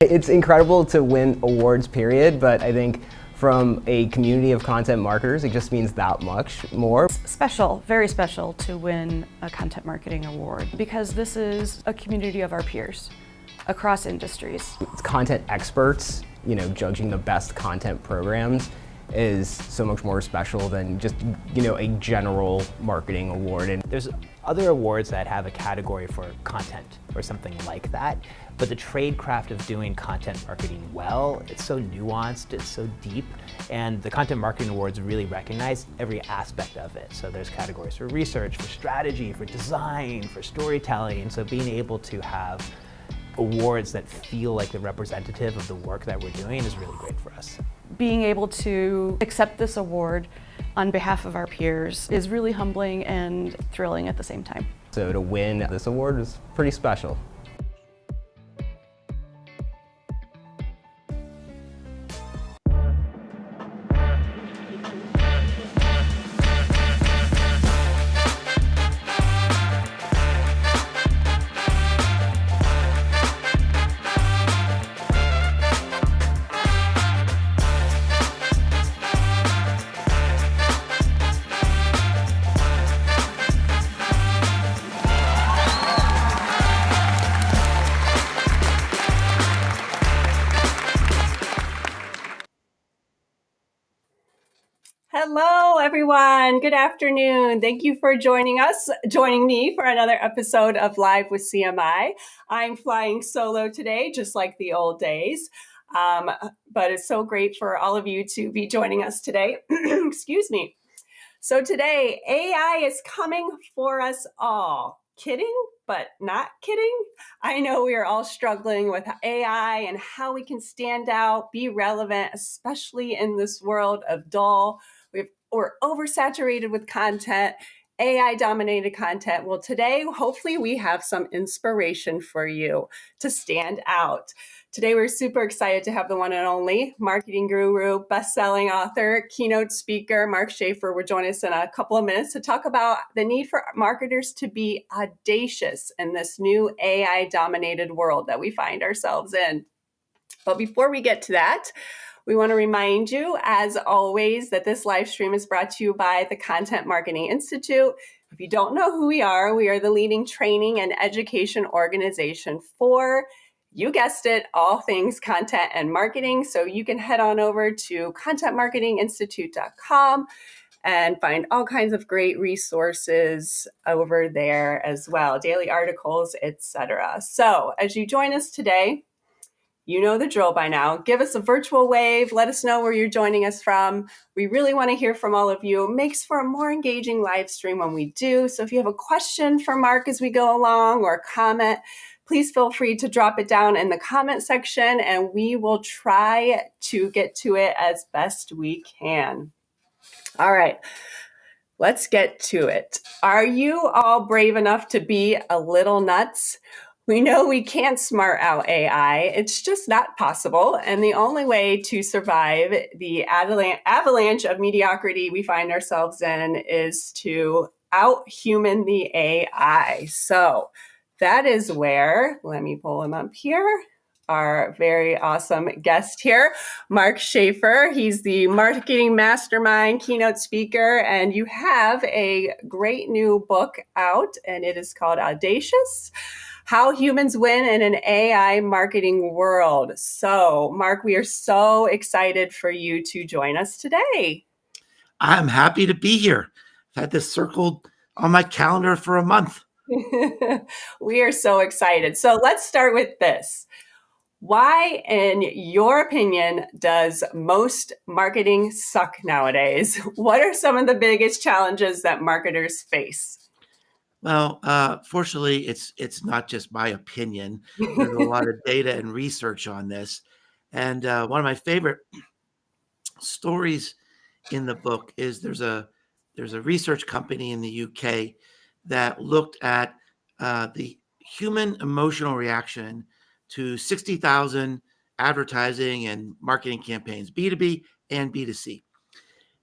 It's incredible to win awards, period, but I think from a community of content marketers, it just means that much more. Special, very special to win a content marketing award because this is a community of our peers across industries. It's content experts, judging the best content programs is so much more special than just, a general marketing award. And there's other awards that have a category for content or something like that, but the trade craft of doing content marketing well, it's so nuanced, it's so deep, and the content marketing awards really recognize every aspect of it. So there's categories for research, for strategy, for design, for storytelling, and so being able to have awards that feel like the representative of the work that we're doing is really great for us. Being able to accept this award on behalf of our peers is really humbling and thrilling at the same time. So to win this award is pretty special. Hello, everyone. Good afternoon. Thank you for joining me for another episode of Live with CMI. I'm flying solo today, just like the old days. But it's so great for all of you to be joining us today. Excuse me. So today, AI is coming for us all. Kidding, but not kidding. I know we are all struggling with AI and how we can stand out, be relevant, especially in this world of dull. We're oversaturated with content, AI-dominated content. Well, today, hopefully, we have some inspiration for you to stand out. Today, we're super excited to have the one and only marketing guru, best-selling author, keynote speaker, Mark Schaefer, will join us in a couple of minutes to talk about the need for marketers to be audacious in this new AI-dominated world that we find ourselves in. But before we get to that, we want to remind you, as always, that this live stream is brought to you by the Content Marketing Institute. If you don't know who we are the leading training and education organization for, you guessed it, all things content and marketing. So you can head on over to contentmarketinginstitute.com and find all kinds of great resources over there as well, daily articles, etc. So as you join us today, you know the drill by now. Give us a virtual wave. Let us know where you're joining us from. We really want to hear from all of you. It makes for a more engaging live stream when we do. So if you have a question for Mark as we go along or a comment, please feel free to drop it down in the comment section and we will try to get to it as best we can. All right, let's get to it. Are you all brave enough to be a little nuts? We know we can't smart out AI. It's just not possible. And the only way to survive the avalanche of mediocrity we find ourselves in is to out-human the AI. So that is where, let me pull him up here, our very awesome guest here, Mark Schaefer. He's the marketing mastermind, keynote speaker, and you have a great new book out, and it is called Audacious: How Humans Win in an AI Marketing World. So, Mark, we are so excited for you to join us today. I'm happy to be here. I've had this circled on my calendar for a month. We are so excited. So let's start with this. Why, in your opinion, does most marketing suck nowadays? What are some of the biggest challenges that marketers face? Well, fortunately, it's not just my opinion. There's a lot of data and research on this. And one of my favorite stories in the book is there's a research company in the UK that looked at the human emotional reaction to 60,000 advertising and marketing campaigns, B2B and B2C.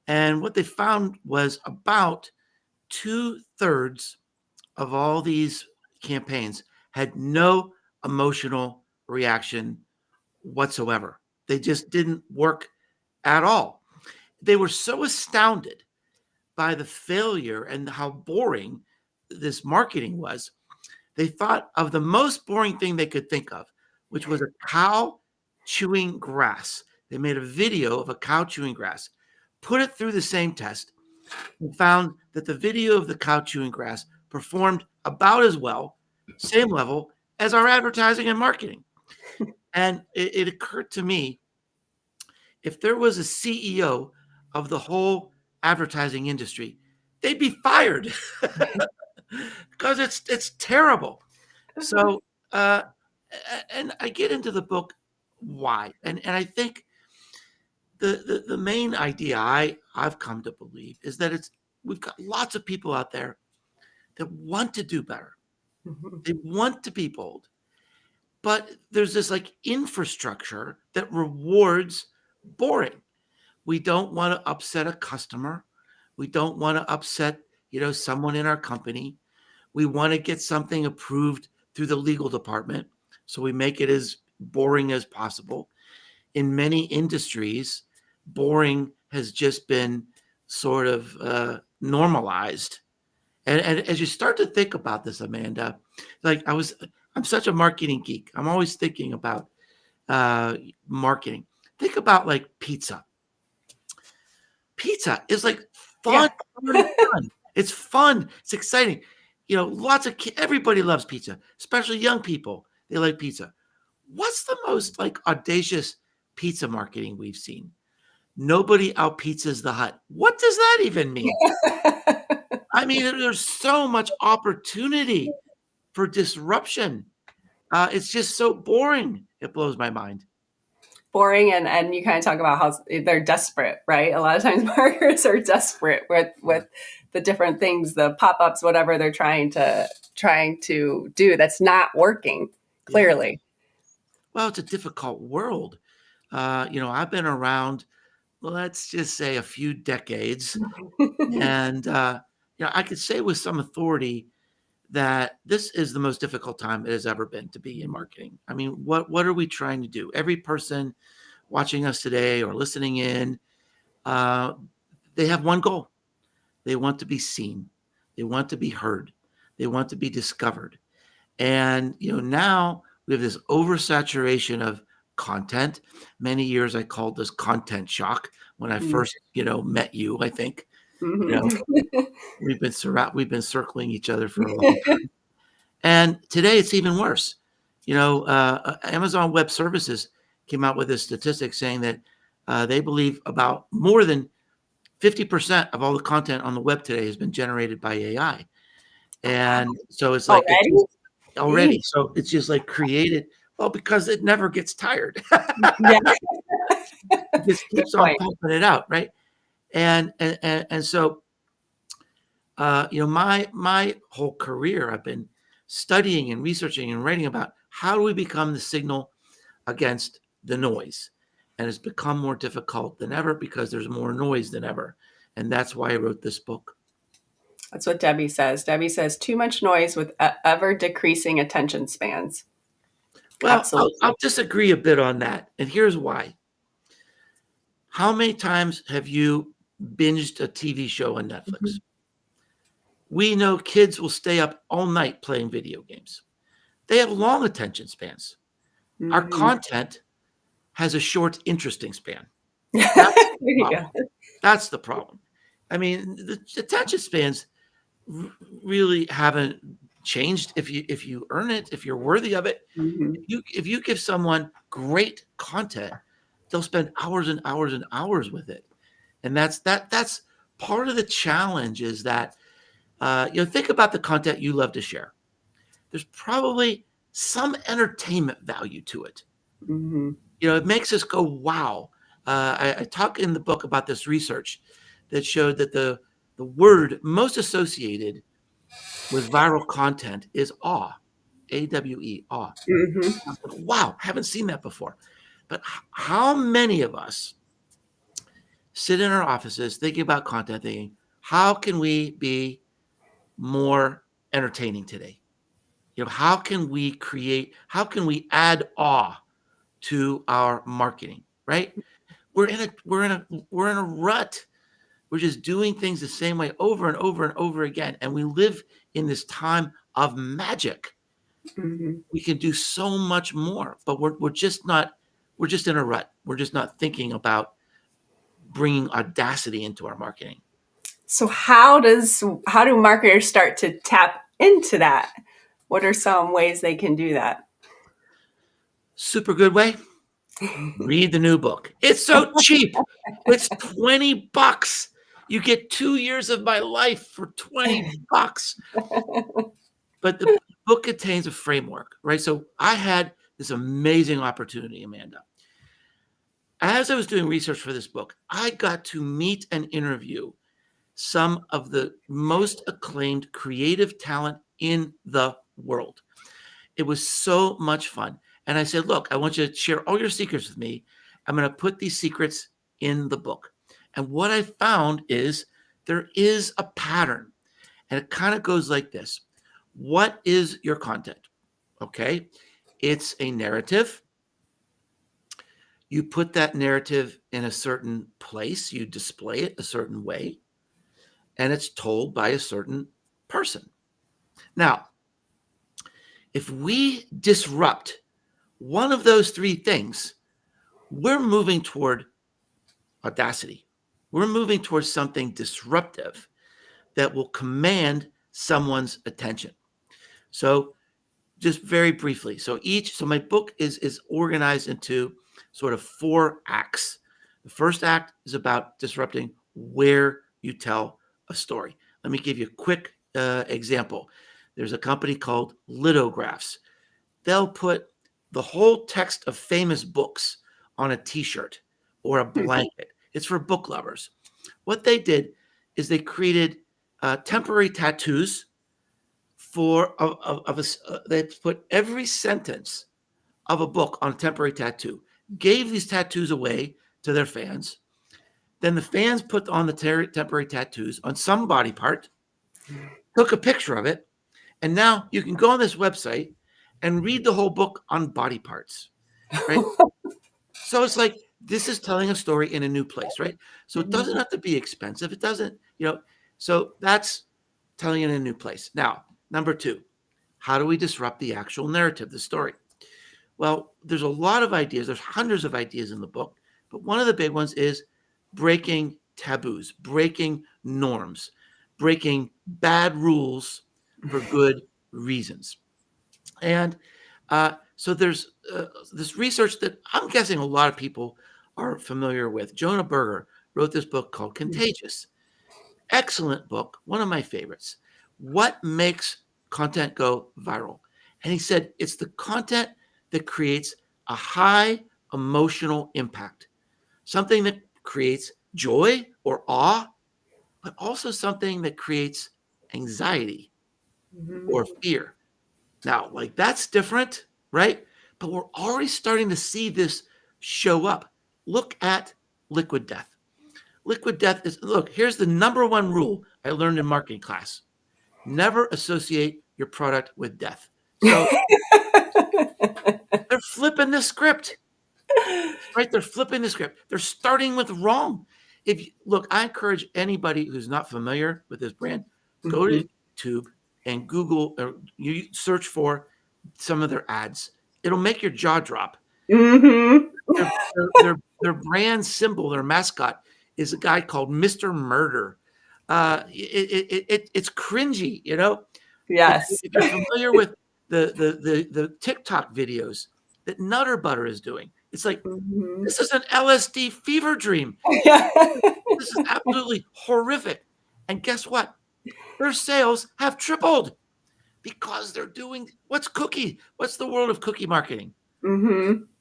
And what they found was about 2/3 of all these campaigns had no emotional reaction whatsoever. They just didn't work at all. They were so astounded by the failure and how boring this marketing was. They thought of the most boring thing they could think of, which was a cow chewing grass. They made a video of a cow chewing grass, put it through the same test, and found that the video of the cow chewing grass performed about as well, same level, as our advertising and marketing. And it occurred to me, if there was a CEO of the whole advertising industry, they'd be fired because it's terrible. So, and I get into the book why, and I think the main idea I've come to believe is that we've got lots of people out there that want to do better. They want to be bold, but there's this like infrastructure that rewards boring. We don't want to upset a customer. We don't want to upset, someone in our company. We want to get something approved through the legal department. So we make it as boring as possible. In many industries, boring has just been sort of normalized. And as you start to think about this, Amanda, like I'm such a marketing geek. I'm always thinking about marketing. Think about like pizza. Pizza is like fun. Yeah. Fun. It's fun. It's exciting. Lots of everybody loves pizza, especially young people. They like pizza. What's the most like audacious pizza marketing we've seen? Nobody out pizzas the Hut. What does that even mean? I mean, there's so much opportunity for disruption. It's just so boring. It blows my mind. Boring, and you kind of talk about how they're desperate, right? A lot of times marketers are desperate with the different things, the pop-ups, whatever they're trying to do that's not working, clearly. Yeah. Well, it's a difficult world. I've been around, let's just say a few decades. And, I could say with some authority that this is the most difficult time it has ever been to be in marketing. I mean, what are we trying to do? Every person watching us today or listening in, they have one goal. They want to be seen. They want to be heard. They want to be discovered. And, now we have this oversaturation of content. Many years I called this content shock when I first, met you, I think. We've been circling each other for a long time. And today it's even worse. Amazon Web Services came out with a statistic saying that they believe about more than 50% of all the content on the web today has been generated by AI. And so it's like already. So it's just like created. Well, because it never gets tired. It just keeps on pumping it out, right? And so, my whole career, I've been studying and researching and writing about how do we become the signal against the noise. And it's become more difficult than ever because there's more noise than ever. And that's why I wrote this book. That's what Debbie says. Debbie says too much noise with ever decreasing attention spans. Well, I'll disagree a bit on that. And here's why. How many times have you binged a TV show on Netflix? We know kids will stay up all night playing video games. They have long attention spans. Our content has a short, interesting span. That's the problem. I mean, the attention spans really haven't changed if you earn it, if you're worthy of it. If you give someone great content, they'll spend hours and hours and hours with it. And that's part of the challenge is that, think about the content you love to share. There's probably some entertainment value to it. It makes us go, wow. I talk in the book about this research that showed that the word most associated with viral content is awe, A-W-E, awe. Wow, haven't seen that before. But how many of us sit in our offices thinking about content, thinking, how can we be more entertaining today? How can we add awe to our marketing, right? We're in a rut. We're just doing things the same way over and over and over again. And we live in this time of magic. Mhm. We can do so much more, but we're just in a rut. We're just not thinking about bringing audacity into our marketing. So how do marketers start to tap into that? What are some ways they can do that? Super good way. Read the new book. It's so cheap. It's $20. You get 2 years of my life for $20. But the book contains a framework, right? So I had this amazing opportunity, Amanda. As I was doing research for this book, I got to meet and interview some of the most acclaimed creative talent in the world. It was so much fun. And I said, look, I want you to share all your secrets with me. I'm going to put these secrets in the book. And what I found is there is a pattern. And it kind of goes like this. What is your content? Okay. It's a narrative. You put that narrative in a certain place. You display it a certain way. And it's told by a certain person. Now, if we disrupt one of those three things, we're moving toward audacity. We're moving towards something disruptive that will command someone's attention. So just very briefly. So my book is organized into sort of 4 acts. The first act is about disrupting where you tell a story. Let me give you a quick example. There's a company called Lithographs. They'll put the whole text of famous books on a t-shirt or a blanket. It's for book lovers. What they did is they created temporary tattoos they put every sentence of a book on a temporary tattoo, gave these tattoos away to their fans. Then the fans put on the temporary tattoos on some body part, took a picture of it, and now you can go on this website and read the whole book on body parts, right? So it's like, this is telling a story in a new place, right? So it doesn't have to be expensive. It doesn't, so that's telling it in a new place. Now, number 2, how do we disrupt the actual narrative, the story? Well, there's a lot of ideas. There's hundreds of ideas in the book, but one of the big ones is breaking taboos, breaking norms, breaking bad rules for good reasons. And so there's this research that I'm guessing a lot of people are familiar with. Jonah Berger wrote this book called Contagious. Excellent book, one of my favorites. What makes content go viral? And he said it's the content that creates a high emotional impact, something that creates joy or awe, but also something that creates anxiety or fear. Now, like, that's different, right? But we're already starting to see this show up. Look at Liquid Death. Liquid Death here's the number 1 rule I learned in marketing class. Never associate your product with death. So they're flipping the script, right? They're flipping the script. They're starting with wrong. I encourage anybody who's not familiar with this brand, go to YouTube and Google, or you search for some of their ads. It'll make your jaw drop. Their brand symbol, their mascot, is a guy called Mr. Murder. It's cringy, Yes. If you're familiar with the TikTok videos that Nutter Butter is doing, it's like, this is an LSD fever dream. This is absolutely horrific. And guess what? Their sales have tripled because they're doing what's the world of cookie marketing?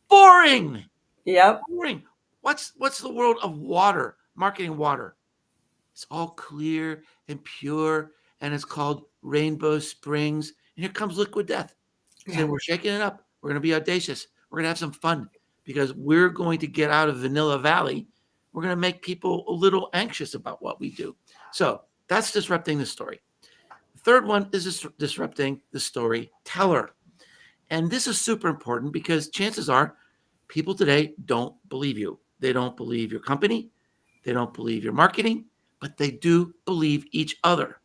Boring. Yep. Boring. What's the world of water, marketing water? It's all clear and pure, and it's called Rainbow Springs. And here comes Liquid Death. So we're shaking it up. We're going to be audacious. We're going to have some fun because we're going to get out of Vanilla Valley. We're going to make people a little anxious about what we do. So that's disrupting the story. The third one is disrupting the storyteller. And this is super important because chances are People today don't believe you. They don't believe your company. They don't believe your marketing, but they do believe each other.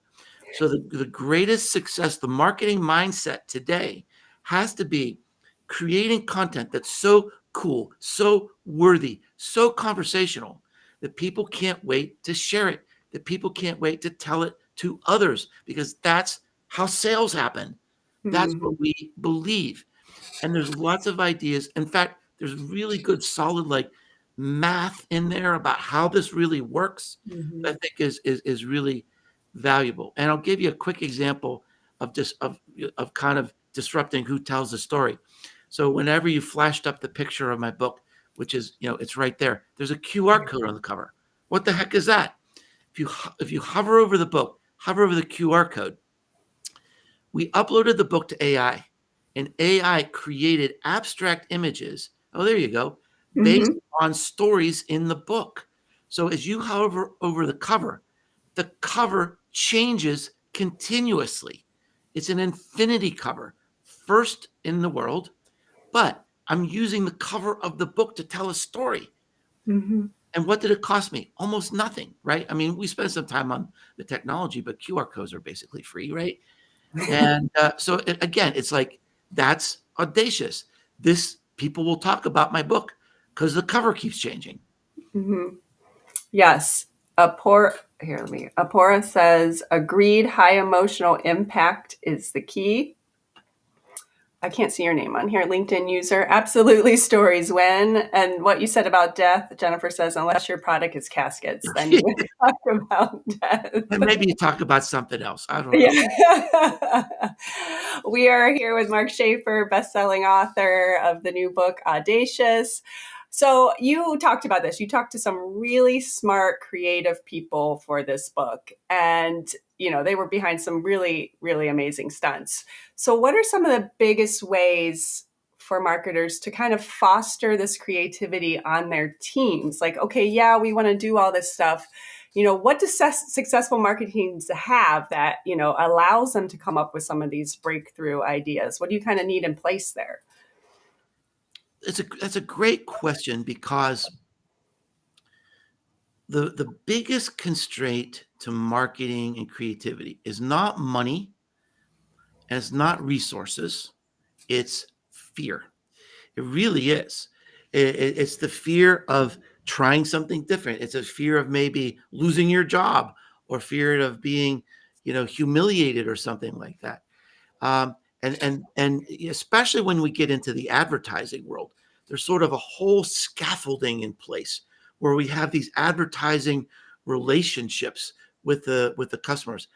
So the greatest success, the marketing mindset today has to be creating content that's so cool, so worthy, so conversational that people can't wait to share it, that people can't wait to tell it to others, because that's how sales happen. That's Mhm. what we believe. And there's lots of ideas. In fact, there's really good, solid, like math in there about how this really works. Mhm. That I think is really valuable. And I'll give you a quick example of just of kind of disrupting who tells the story. So whenever you flashed up the picture of my book, which is, it's right there, there's a QR code on the cover. What the heck is that? If you hover over the book, hover over the QR code, we uploaded the book to AI, and AI created abstract images. Oh, there you go, based Mhm. on stories in the book. So as you hover over the cover changes continuously. It's an infinity cover, first in the world, but I'm using the cover of the book to tell a story. Mhm. And what did it cost me? Almost nothing, right? I mean, we spent some time on the technology, but QR codes are basically free, right? And so again, it's like, that's audacious. This people will talk about my book because the cover keeps changing. Mhm. Yes. Apora says, agreed, high emotional impact is the key. I can't see your name on here. LinkedIn user. Absolutely, stories win. And what you said about death, Jennifer says, unless your product is caskets, then you would talk about death. And maybe you talk about something else. I don't know. Yeah. We are here with Mark Schaefer, best-selling author of the new book, Audacious. So you talked about this. You talked to some really smart, creative people for this book. And, they were behind some really, really amazing stunts. So what are some of the biggest ways for marketers to kind of foster this creativity on their teams? Like, okay, yeah, we want to do all this stuff. What does successful marketing teams have that, allows them to come up with some of these breakthrough ideas? What do you kind of need in place there? That's a great question, because the biggest constraint to marketing and creativity is not money, and it's not resources, it's fear. It really is. It's the fear of trying something different. It's a fear of maybe losing your job, or fear of being, humiliated or something like that. And especially when we get into the advertising world, there's sort of a whole scaffolding in place where we have these advertising relationships with the customers,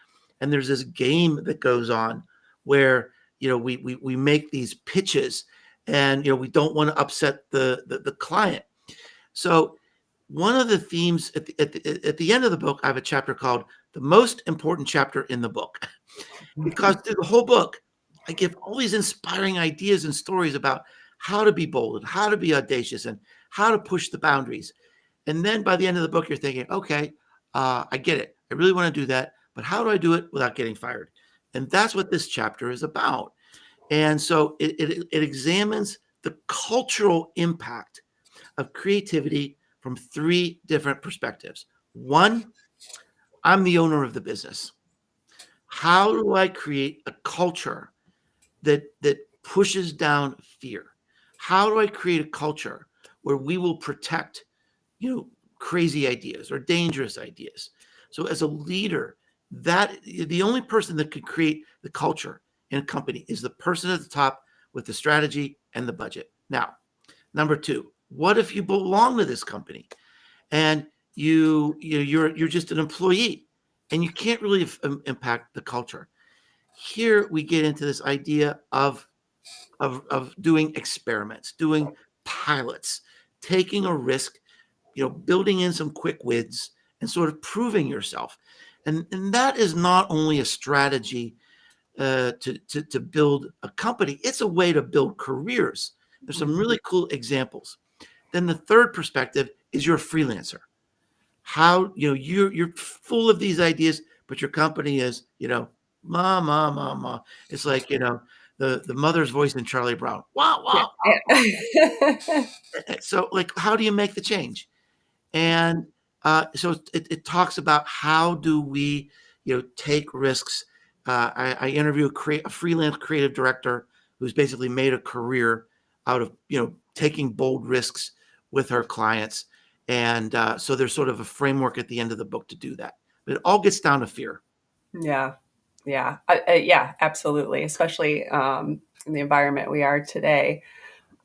and there's this game that goes on where, we make these pitches, and we don't want to upset the client. So one of the themes at the end of the book, I have a chapter called "The Most Important Chapter in the Book," because through the whole book, I give all these inspiring ideas and stories about how to be bold and how to be audacious and how to push the boundaries. And then by the end of the book, you're thinking, okay, I get it. I really want to do that, but how do I do it without getting fired? And that's what this chapter is about. And so it examines the cultural impact of creativity from three different perspectives. One, I'm the owner of the business. How do I create a culture that pushes down fear? How do I create a culture where we will protect, crazy ideas or dangerous ideas? So as a leader, that the only person that could create the culture in a company is the person at the top with the strategy and the budget. Now, number two, what if you belong to this company and you're just an employee and you can't really impact the culture? Here we get into this idea of doing experiments, doing pilots, taking a risk, building in some quick wins and sort of proving yourself. And that is not only a strategy to build a company, it's a way to build careers. There's some really cool examples. Then the third perspective is you're a freelancer. How, you're full of these ideas, but your company is, ma, ma, ma, ma. It's like, the mother's voice in Charlie Brown. Wow, Yeah. wow. So like, how do you make the change? And so it talks about how do we, take risks. I interview a freelance creative director who's basically made a career out of, taking bold risks with her clients. And so there's sort of a framework at the end of the book to do that. But it all gets down to fear. Yeah. Yeah. Yeah, absolutely. Especially in the environment we are today.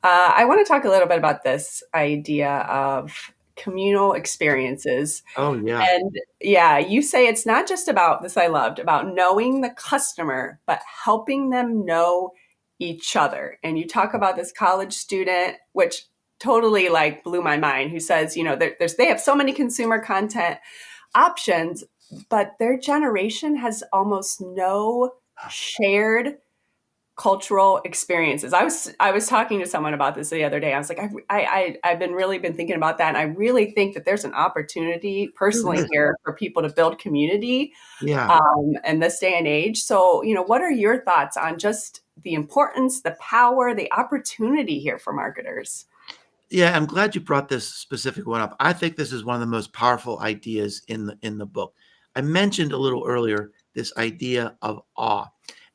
I want to talk a little bit about this idea of communal experiences. Oh, yeah. And yeah, you say it's not just about this, I loved, about knowing the customer, but helping them know each other. And you talk about this college student, which totally like blew my mind, who says, they have so many consumer content options, but their generation has almost no shared cultural experiences. I was talking to someone about this the other day. I was like, I've been thinking about that, and I really think that there's an opportunity personally here for people to build community Yeah. in this day and age. So, what are your thoughts on just the importance, the power, the opportunity here for marketers? Yeah, I'm glad you brought this specific one up. I think this is one of the most powerful ideas in the book. I mentioned a little earlier this idea of awe.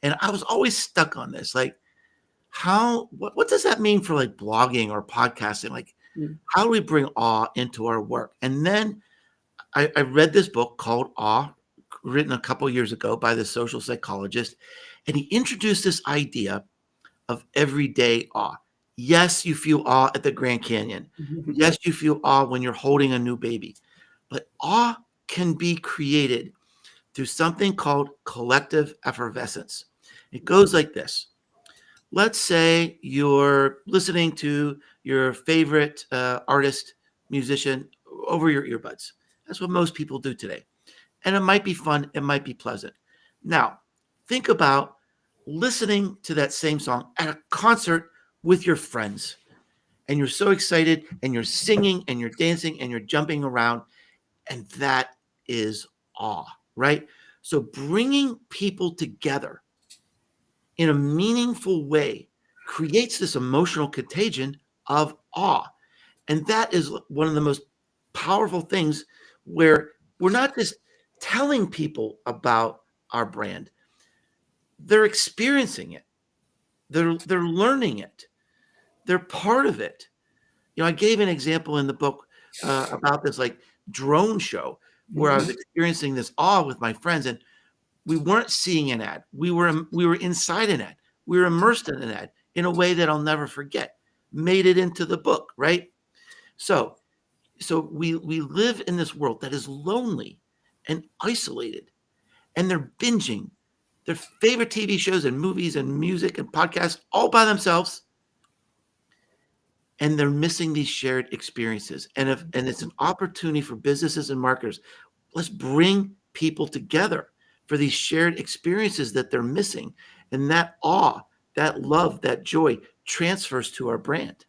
And I was always stuck on this. Like, what does that mean for like blogging or podcasting? Like, how do we bring awe into our work? And then I read this book called Awe, written a couple years ago by this social psychologist, and he introduced this idea of everyday awe. Yes, you feel awe at the Grand Canyon. Yes, you feel awe when you're holding a new baby. But awe can be created through something called collective effervescence. It goes like this. Let's say you're listening to your favorite artist, musician over your earbuds. That's what most people do today. And it might be fun. It might be pleasant. Now, think about listening to that same song at a concert with your friends. And you're so excited and you're singing and you're dancing and you're jumping around. And that is awe, right? So bringing people together in a meaningful way creates this emotional contagion of awe. And that is one of the most powerful things, where we're not just telling people about our brand. They're experiencing it. They're learning it. They're part of it. I gave an example in the book about this like drone show where I was experiencing this awe with my friends, and we weren't seeing an ad. We were inside an ad. We were immersed in an ad in a way that I'll never forget. Made it into the book, right? So we live in this world that is lonely and isolated, and they're binging their favorite TV shows and movies and music and podcasts all by themselves. And they're missing these shared experiences. And it's an opportunity for businesses and marketers. Let's bring people together for these shared experiences that they're missing. And that awe, that love, that joy transfers to our brand.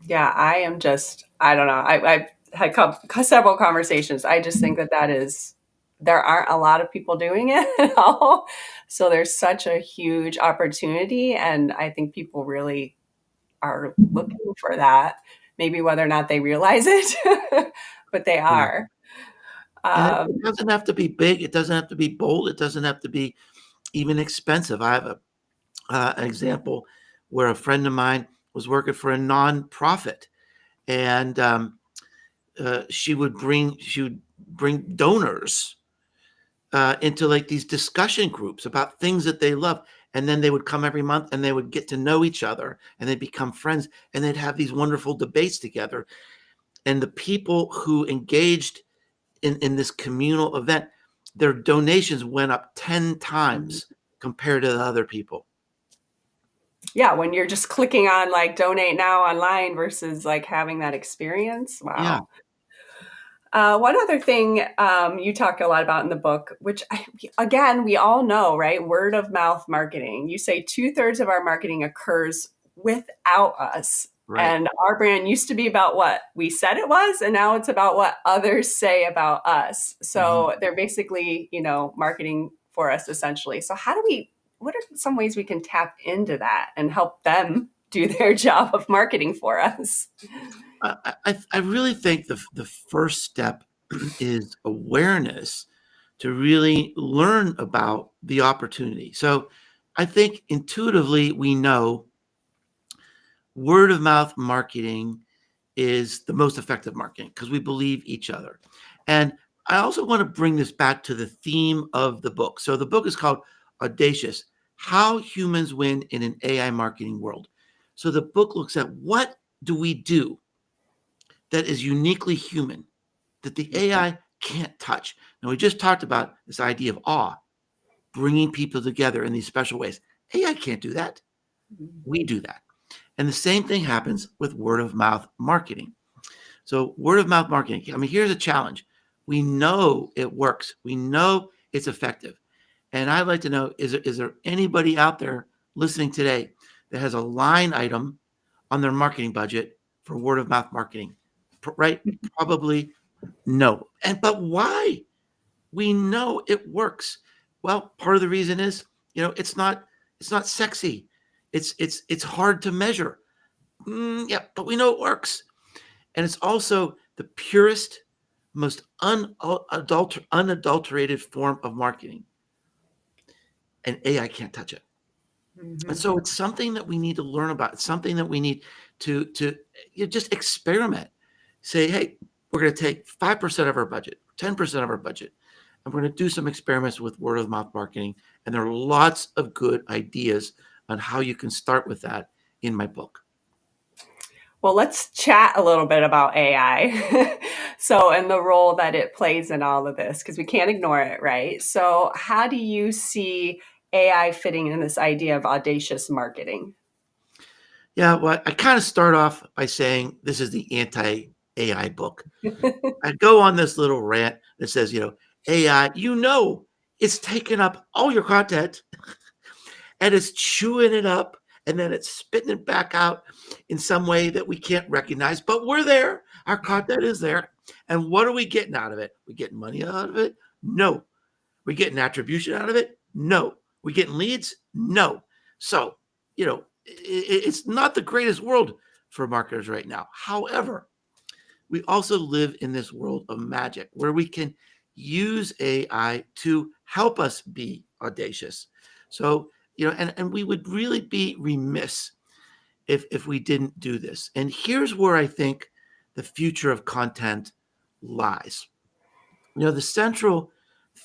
Yeah, I don't know. I've had several conversations. I just think there aren't a lot of people doing it at all. So there's such a huge opportunity. And I think people really are looking for that, maybe whether or not they realize it, but they Yeah. are. And it doesn't have to be big. It doesn't have to be bold. It doesn't have to be even expensive. I have an example where a friend of mine was working for a nonprofit, and she would bring donors into like these discussion groups about things that they love. And then they would come every month and they would get to know each other and they'd become friends and they'd have these wonderful debates together. And the people who engaged in this communal event, their donations went up 10 times compared to the other people. Yeah, when you're just clicking on like donate now online versus like having that experience. Wow. Yeah. One other thing you talk a lot about in the book, which again, we all know, right? Word of mouth marketing. You say 2/3 of our marketing occurs without us. Right. And our brand used to be about what we said it was, and now it's about what others say about us. So they're basically, marketing for us essentially. So how do we what are some ways we can tap into that and help them do their job of marketing for us? I really think the first step is awareness to really learn about the opportunity. So I think intuitively we know word of mouth marketing is the most effective marketing because we believe each other. And I also want to bring this back to the theme of the book. So the book is called Audacious: How Humans Win in an AI Marketing World. So the book looks at what do we do that is uniquely human that the AI can't touch. Now, we just talked about this idea of awe, bringing people together in these special ways. AI can't do that. We do that. And the same thing happens with word of mouth marketing. So, word of mouth marketing, I mean, here's a challenge. We know it works, we know it's effective. And I'd like to know, is there anybody out there listening today that has a line item on their marketing budget for word of mouth marketing? Right? Probably no. But why? We know it works. Well, part of the reason is, it's not sexy. It's hard to measure. Yeah, but we know it works. And it's also the purest, most unadulterated form of marketing. And AI can't touch it. And so it's something that we need to learn about. It's something that we need to just experiment. Say, hey, we're going to take 5% of our budget, 10% of our budget, and we're going to do some experiments with word of mouth marketing. And there are lots of good ideas on how you can start with that in my book. Well, let's chat a little bit about AI. And the role that it plays in all of this, because we can't ignore it, right? So how do you see AI fitting in this idea of audacious marketing? Yeah, well, I kind of start off by saying this is the anti-AI book. I go on this little rant that says, AI, it's taking up all your content and it's chewing it up and then it's spitting it back out in some way that we can't recognize, but we're there. Our content is there. And what are we getting out of it? We getting money out of it? No. We getting attribution out of it? No. We getting leads? No. So, it's not the greatest world for marketers right now. However, we also live in this world of magic where we can use AI to help us be audacious. So, and we would really be remiss if we didn't do this. And here's where I think the future of content lies. The central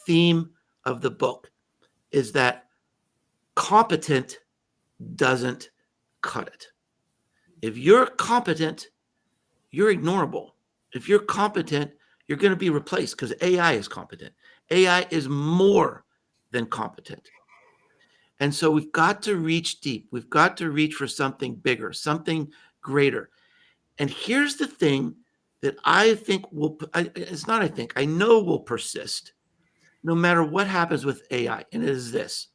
theme of the book is that competent doesn't cut it. If you're competent, you're ignorable. If you're competent, you're going to be replaced because AI is competent. AI is more than competent. And so we've got to reach deep. We've got to reach for something bigger, something greater. And here's the thing that I know will persist no matter what happens with AI. And it is this: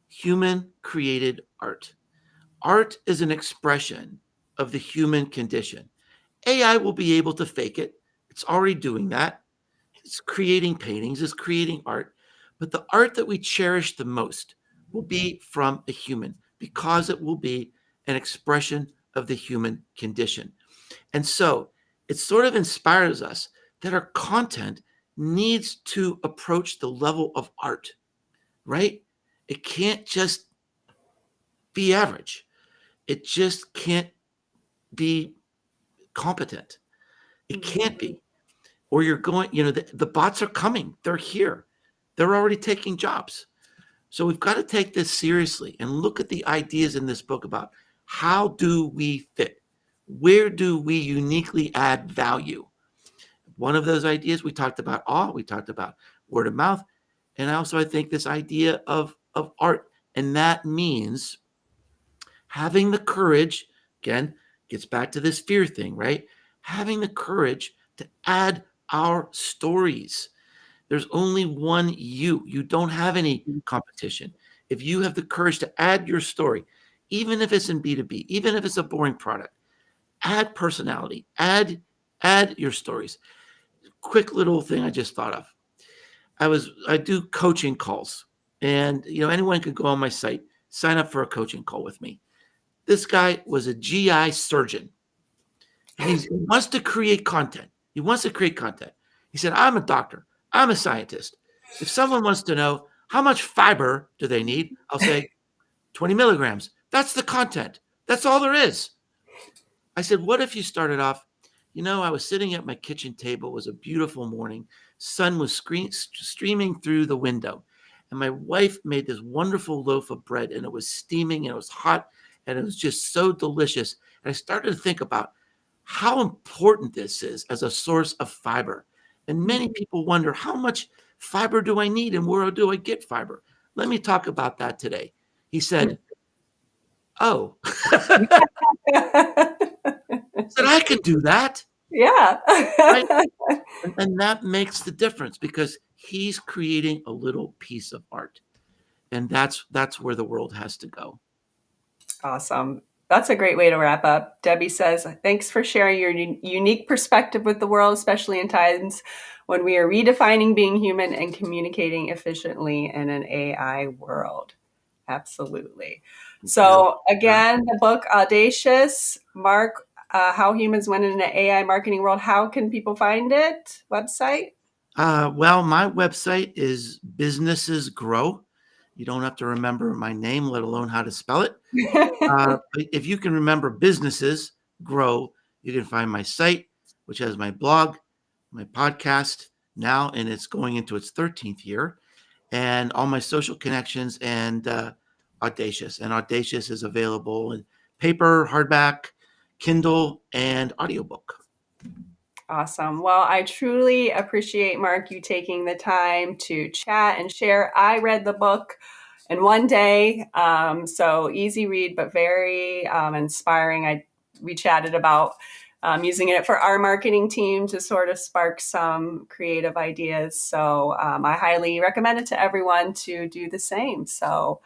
human created art. Art is an expression of the human condition. AI will be able to fake it. It's already doing that. It's creating paintings, it's creating art. But the art that we cherish the most will be from a human because it will be an expression of the human condition. And so it sort of inspires us that our content needs to approach the level of art, right? It can't just be average. It just can't be competent. It can't be. Or you're going, the bots are coming. They're here. They're already taking jobs. So we've got to take this seriously and look at the ideas in this book about how do we fit? Where do we uniquely add value? One of those ideas, we talked about awe, we talked about word of mouth, and also I think this idea of art. And that means having the courage, again, gets back to this fear thing, right? Having the courage to add our stories. There's only one you. You don't have any competition. If you have the courage to add your story, even if it's in B2B, even if it's a boring product, add personality, add your stories. Quick little thing I just thought of. I do coaching calls And, anyone could go on my site, sign up for a coaching call with me. This guy was a GI surgeon. And he wants to create content. He wants to create content. He said, I'm a doctor. I'm a scientist. If someone wants to know how much fiber do they need, I'll say 20 milligrams. That's the content. That's all there is. I said, what if you started off, I was sitting at my kitchen table. It was a beautiful morning. Sun was streaming through the window. And my wife made this wonderful loaf of bread, and it was steaming, and it was hot, and it was just so delicious. And I started to think about how important this is as a source of fiber. And many people wonder, how much fiber do I need and where do I get fiber? Let me talk about that today. He said, oh, said, I can do that. Yeah. Right? And that makes the difference because he's creating a little piece of art. And that's where the world has to go. Awesome. That's a great way to wrap up. Debbie says, thanks for sharing your unique perspective with the world, especially in times when we are redefining being human and communicating efficiently in an AI world. Absolutely. So again, the book Audacious, Mark, How Humans Win in an AI Marketing World. How can people find it? Website? Well, my website is Businesses Grow. You don't have to remember my name, let alone how to spell it. But if you can remember Businesses Grow, you can find my site, which has my blog, my podcast now, and it's going into its 13th year, and all my social connections and Audacious. And Audacious is available in paper, hardback, Kindle, and audiobook. Awesome. Well, I truly appreciate, Mark, you taking the time to chat and share. I read the book in one day, so easy read, but very inspiring. We chatted about using it for our marketing team to sort of spark some creative ideas. So I highly recommend it to everyone to do the same. So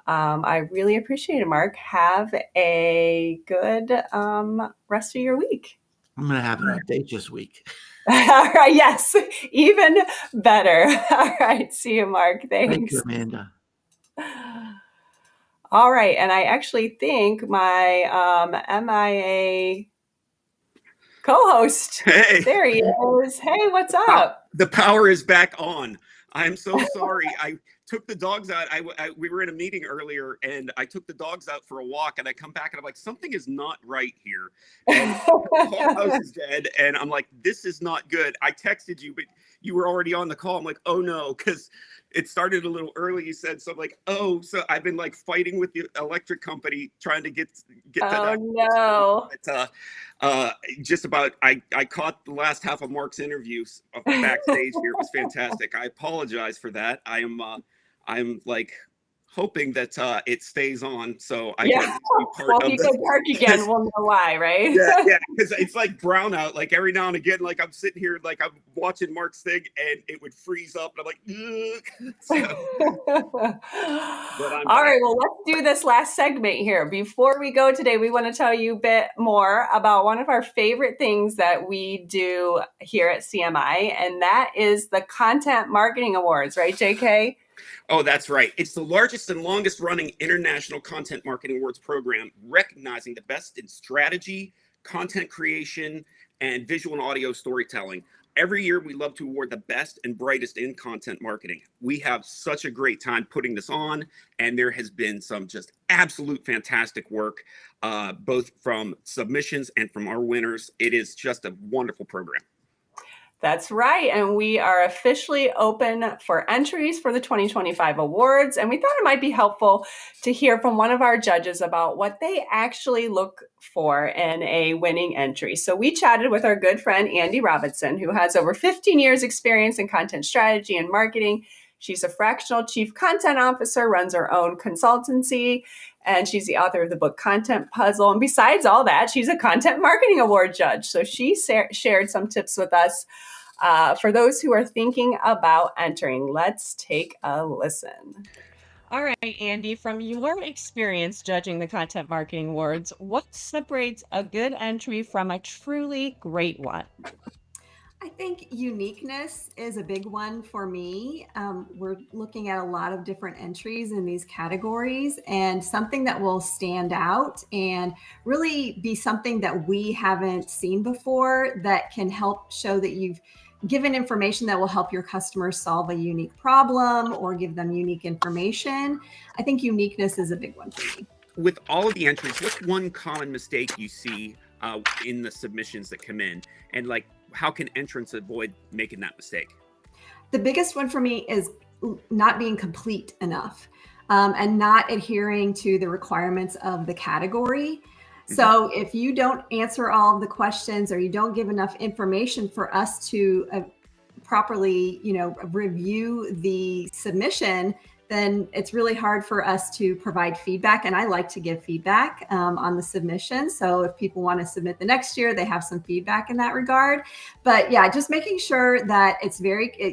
I really appreciate it, Mark. Have a good rest of your week. I'm going to have an audacious week. All right. Yes. Even better. All right. See you, Mark. Thanks. Thank you, Amanda. All right. And I actually think my MIA co-host, there he is. Hey, what's up? The power is back on. I'm so sorry. I took the dogs out. We were in a meeting earlier, and I took the dogs out for a walk, and I come back, and I'm like, something is not right here. And the whole house is dead, and I'm like, this is not good. I texted you, but you were already on the call. I'm like, oh, no, because it started a little early, you said. So I'm like, oh, so I've been like fighting with the electric company trying to get to that. Oh, no. But just about, I caught the last half of Mark's interviews backstage here. It was fantastic. I apologize for that. I'm like hoping that it stays on, so I can be part of if you go dark again, we'll know why, right? Yeah, because it's like brownout. Like every now and again, like I'm sitting here, like I'm watching Mark's thing, and it would freeze up, and I'm like, so, all right, well, let's do this last segment here. Before we go today, we want to tell you a bit more about one of our favorite things that we do here at CMI, and that is the Content Marketing Awards, right, JK? Oh, that's right. It's the largest and longest running international content marketing awards program, recognizing the best in strategy, content creation, and visual and audio storytelling. Every year, we love to award the best and brightest in content marketing. We have such a great time putting this on, and there has been some just absolute fantastic work, both from submissions and from our winners. It is just a wonderful program. That's right. And we are officially open for entries for the 2025 awards. And we thought it might be helpful to hear from one of our judges about what they actually look for in a winning entry. So we chatted with our good friend, Andy Robinson, who has over 15 years experience in content strategy and marketing. She's a fractional chief content officer, runs her own consultancy, and she's the author of the book Content Puzzle. And besides all that, she's a content marketing award judge. So she shared some tips with us for those who are thinking about entering. Let's take a listen. All right, Andy, from your experience judging the Content Marketing Awards, what separates a good entry from a truly great one? I think uniqueness is a big one for me. We're looking at a lot of different entries in these categories, and something that will stand out and really be something that we haven't seen before that can help show that you've given information that will help your customers solve a unique problem or give them unique information. I think uniqueness is a big one for me. With all of the entries, what's one common mistake you see in the submissions that come in? And like, how can entrants avoid making that mistake? The biggest one for me is not being complete enough and not adhering to the requirements of the category. So if you don't answer all of the questions or you don't give enough information for us to properly, review the submission, then it's really hard for us to provide feedback. And I like to give feedback on the submission. So if people want to submit the next year, they have some feedback in that regard. But yeah, just making sure that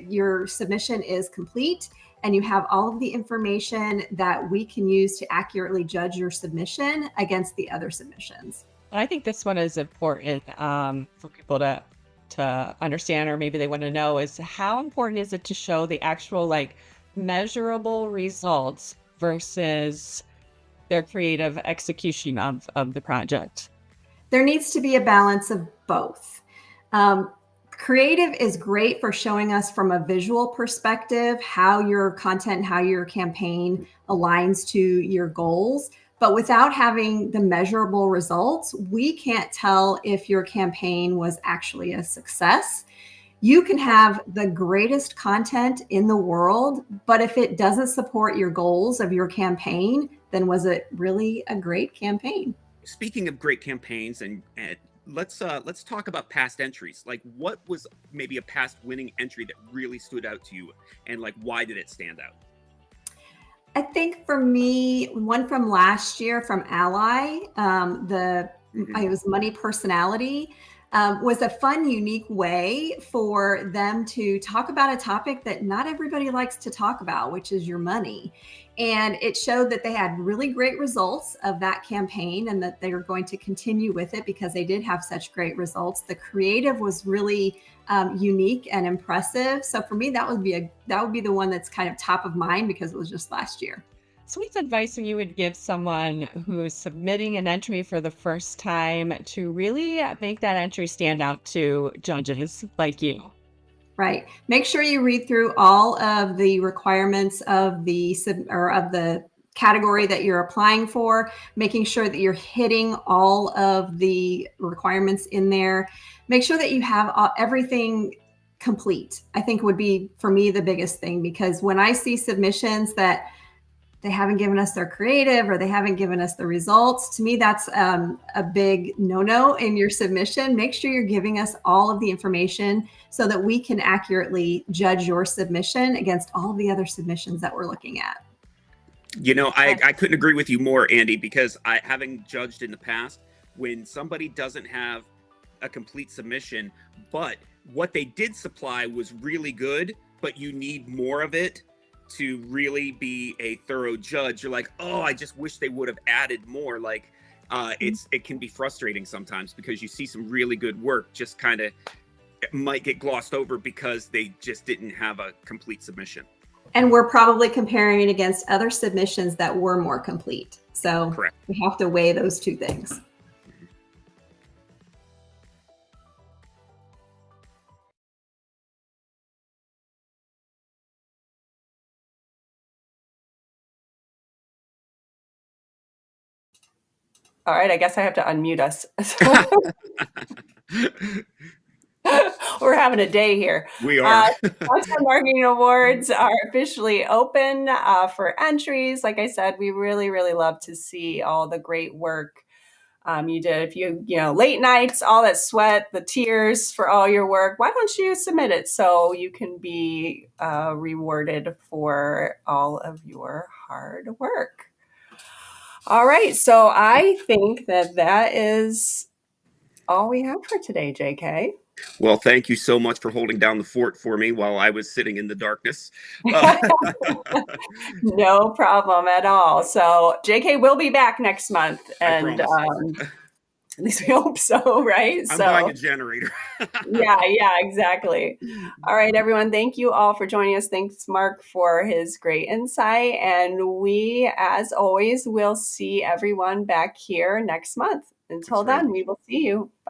your submission is complete and you have all of the information that we can use to accurately judge your submission against the other submissions. I think this one is important for people to understand, or maybe they want to know, is how important is it to show the actual measurable results versus their creative execution of the project? There needs to be a balance of both. Creative is great for showing us from a visual perspective how your content, how your campaign aligns to your goals. But without having the measurable results, we can't tell if your campaign was actually a success. You can have the greatest content in the world, but if it doesn't support your goals of your campaign, then was it really a great campaign? Speaking of great campaigns, and let's talk about past entries. Like, what was maybe a past winning entry that really stood out to you, and why did it stand out? I think for me, one from last year from Ally, it was Money Personality. Was a fun, unique way for them to talk about a topic that not everybody likes to talk about, which is your money. And it showed that they had really great results of that campaign and that they were going to continue with it because they did have such great results. The creative was really unique and impressive. So for me, that would be the one that's kind of top of mind because it was just last year. So what's advice you would give someone who is submitting an entry for the first time to really make that entry stand out to judges like you? Right. Make sure you read through all of the requirements of the category that you're applying for, making sure that you're hitting all of the requirements in there. Make sure that you have everything complete, I think would be, for me, the biggest thing, because when I see submissions that they haven't given us their creative or they haven't given us the results, to me, that's a big no-no in your submission. Make sure you're giving us all of the information so that we can accurately judge your submission against all of the other submissions that we're looking at. I couldn't agree with you more, Andy, because having judged in the past, when somebody doesn't have a complete submission, but what they did supply was really good, but you need more of it to really be a thorough judge, you're like, oh, I just wish they would have added more. It can be frustrating sometimes because you see some really good work just kind of might get glossed over because they just didn't have a complete submission. And we're probably comparing it against other submissions that were more complete. So Correct. We have to weigh those two things. All right, I guess I have to unmute us. We're having a day here. We are. Content Marketing Awards are officially open for entries. Like I said, we really, really love to see all the great work you did. If you late nights, all that sweat, the tears for all your work, why don't you submit it so you can be rewarded for all of your hard work? All right, so I think that is all we have for today, JK. Well, thank you so much for holding down the fort for me while I was sitting in the darkness. No problem at all. So JK will be back next month, and At least we hope so, right? I'm buying a generator. Yeah, exactly. All right, everyone. Thank you all for joining us. Thanks, Mark, for his great insight. And we, as always, will see everyone back here next month. Until That's right. then, we will see you. Bye.